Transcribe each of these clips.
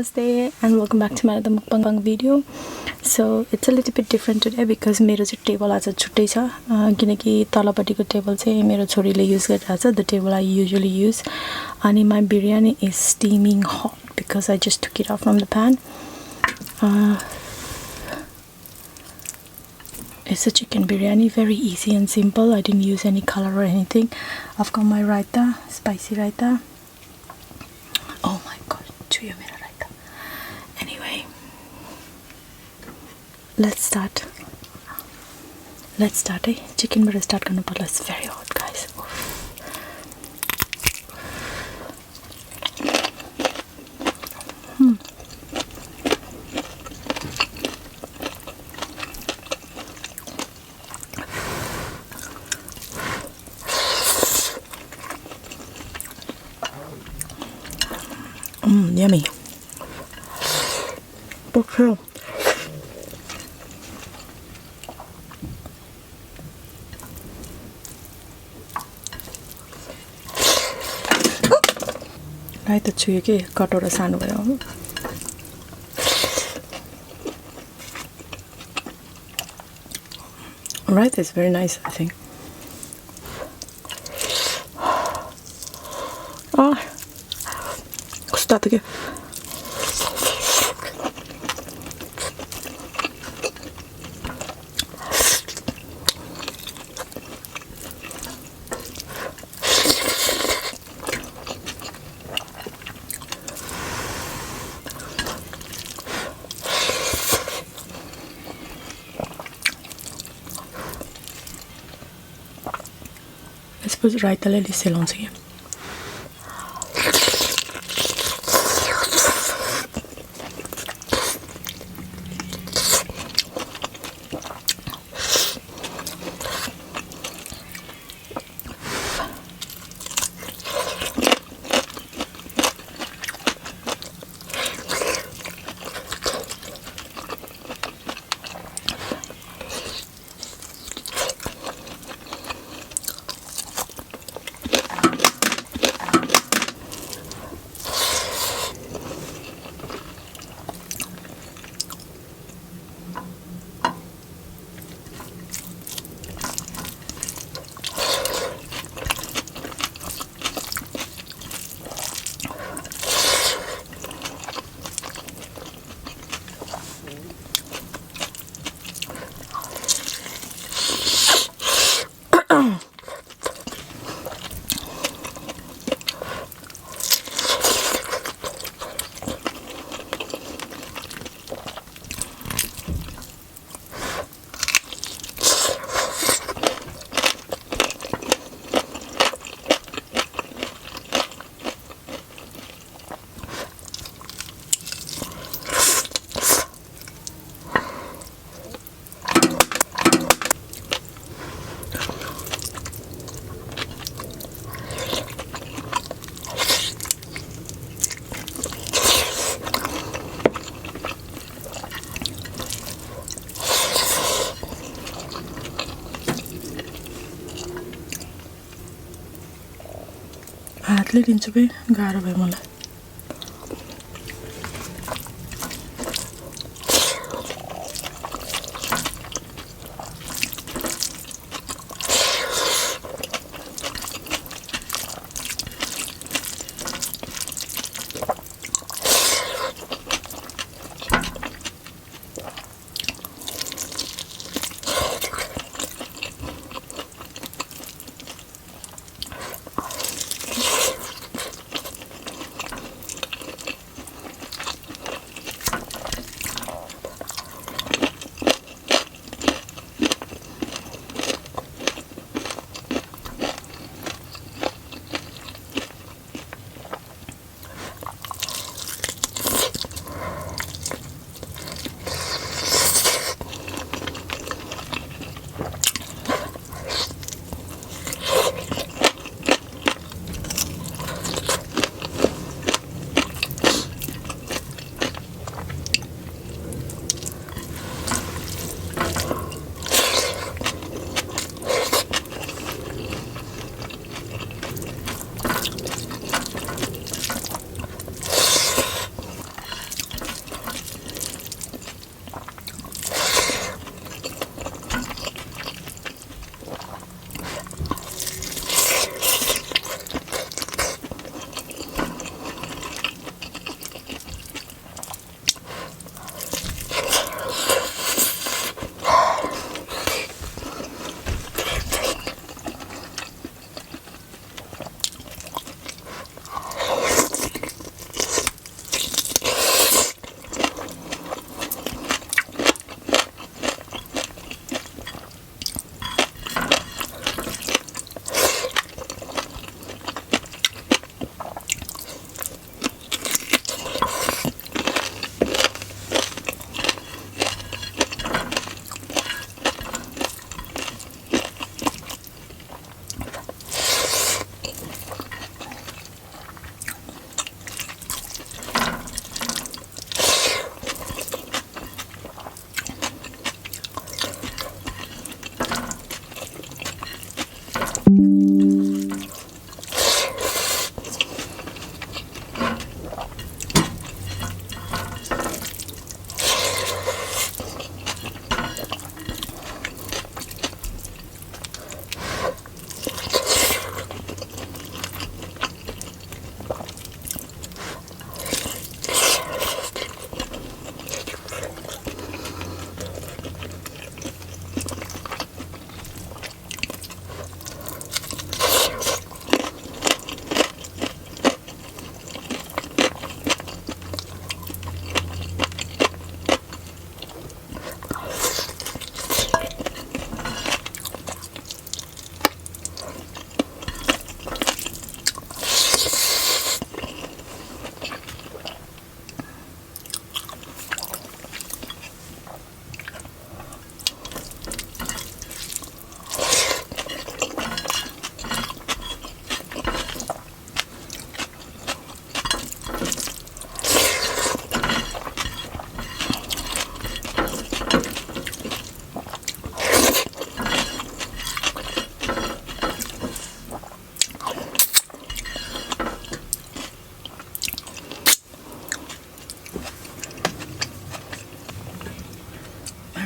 Namaste and welcome back to my other mukbang video. So it's a little bit different today because मेरो चाहिँ table आज छुट्टै छ किनकि तलपट्टिको टेबल चाहिँ मेरो छोरीले युज गरिरहेको छ the table I usually use अनि my biryani is steaming hot because I just took it out from the pan. It's a chicken biryani, very easy and simple. I didn't use any color or anything. I've got my raita, spicy raita. Oh my god, chuyo mera raita. Anyway, let's start. Chicken bada start karna parla. It's very hot, guys. Yummy. Okay. Raita chuyo ke katora sanu bhayo. Raita is very nice, I think. Start again. I suppose raita le lisselon sige. हातले दिन्छु बे गाह्रो भयो मलाई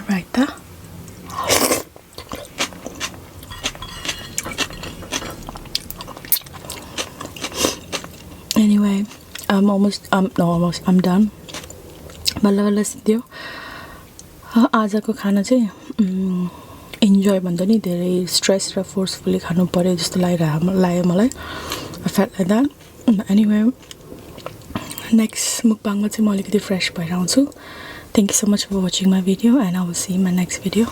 raita. Anyway, I'm done. बल्ल बल्ल सिद्धियो आजको खाना चाहिँ इन्जोय भन्दा नि धेरै स्ट्रेस र फोर्सफुली खानु पर्यो जस्तो लाग्यो मलाई. I felt like that. Anyway, next mukbangमा चाहिँ म अलिकति फ्रेस भएर आउँछु. Thank you so much for watching my video and I will see you in my next video.